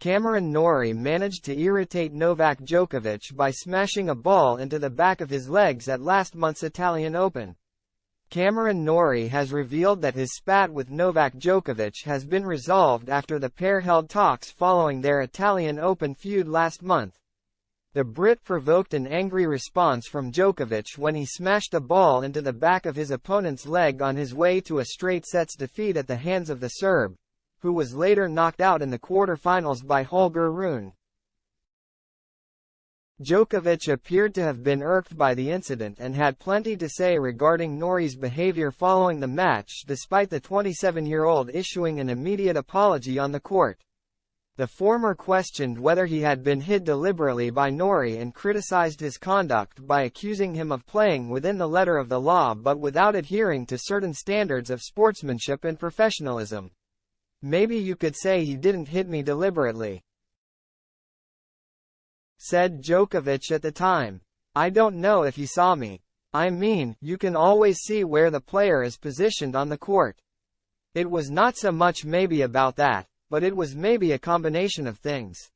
Cameron Norrie managed to irritate Novak Djokovic by smashing a ball into the back of his legs at last month's Italian Open. Cameron Norrie has revealed that his spat with Novak Djokovic has been resolved after the pair held talks following their Italian Open feud last month. The Brit provoked an angry response from Djokovic when he smashed a ball into the back of his opponent's leg on his way to a straight sets defeat at the hands of the Serb, who was later knocked out in the quarter-finals by Holger Rune. Djokovic appeared to have been irked by the incident and had plenty to say regarding Norrie's behavior following the match, despite the 27-year-old issuing an immediate apology on the court. The former questioned whether he had been hit deliberately by Norrie and criticized his conduct by accusing him of playing within the letter of the law but without adhering to certain standards of sportsmanship and professionalism. "Maybe you could say he didn't hit me deliberately," said Djokovic at the time. "I don't know if he saw me. I mean, you can always see where the player is positioned on the court. It was not so much maybe about that, but it was maybe a combination of things.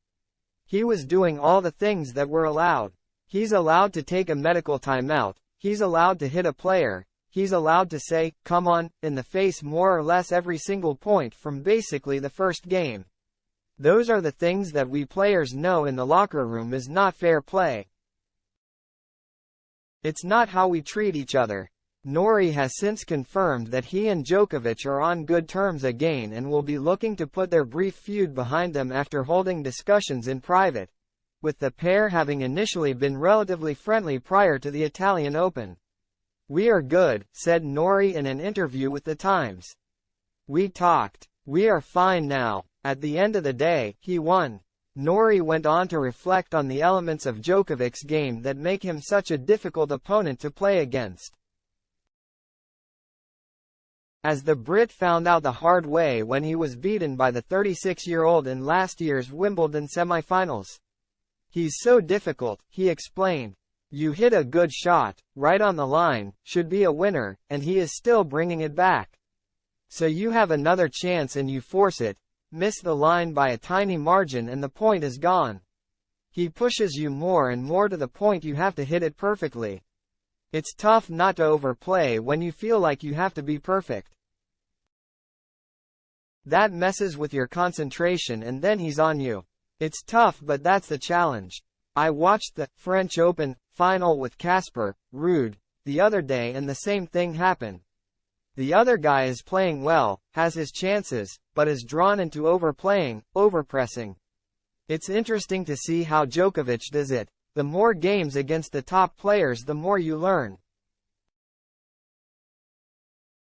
He was doing all the things that were allowed. He's allowed to take a medical timeout, he's allowed to hit a player, he's allowed to say, 'come on,' in the face more or less every single point from basically the first game. Those are the things that we players know in the locker room is not fair play. It's not how we treat each other." Norrie has since confirmed that he and Djokovic are on good terms again and will be looking to put their brief feud behind them after holding discussions in private, with the pair having initially been relatively friendly prior to the Italian Open. "We are good," said Norrie in an interview with The Times. "We talked. We are fine now. At the end of the day, he won." Norrie went on to reflect on the elements of Djokovic's game that make him such a difficult opponent to play against. As the Brit found out the hard way when he was beaten by the 36-year-old in last year's Wimbledon semi-finals. "He's so difficult," he explained. "You hit a good shot, right on the line, should be a winner, and he is still bringing it back. So you have another chance and you force it, miss the line by a tiny margin and the point is gone. He pushes you more and more to the point you have to hit it perfectly. It's tough not to overplay when you feel like you have to be perfect. That messes with your concentration and then he's on you. It's tough, but that's the challenge. I watched the French Open final with Casper Ruud the other day and the same thing happened. The other guy is playing well, has his chances, but is drawn into overplaying, overpressing. It's interesting to see how Djokovic does it. The more games against the top players, the more you learn.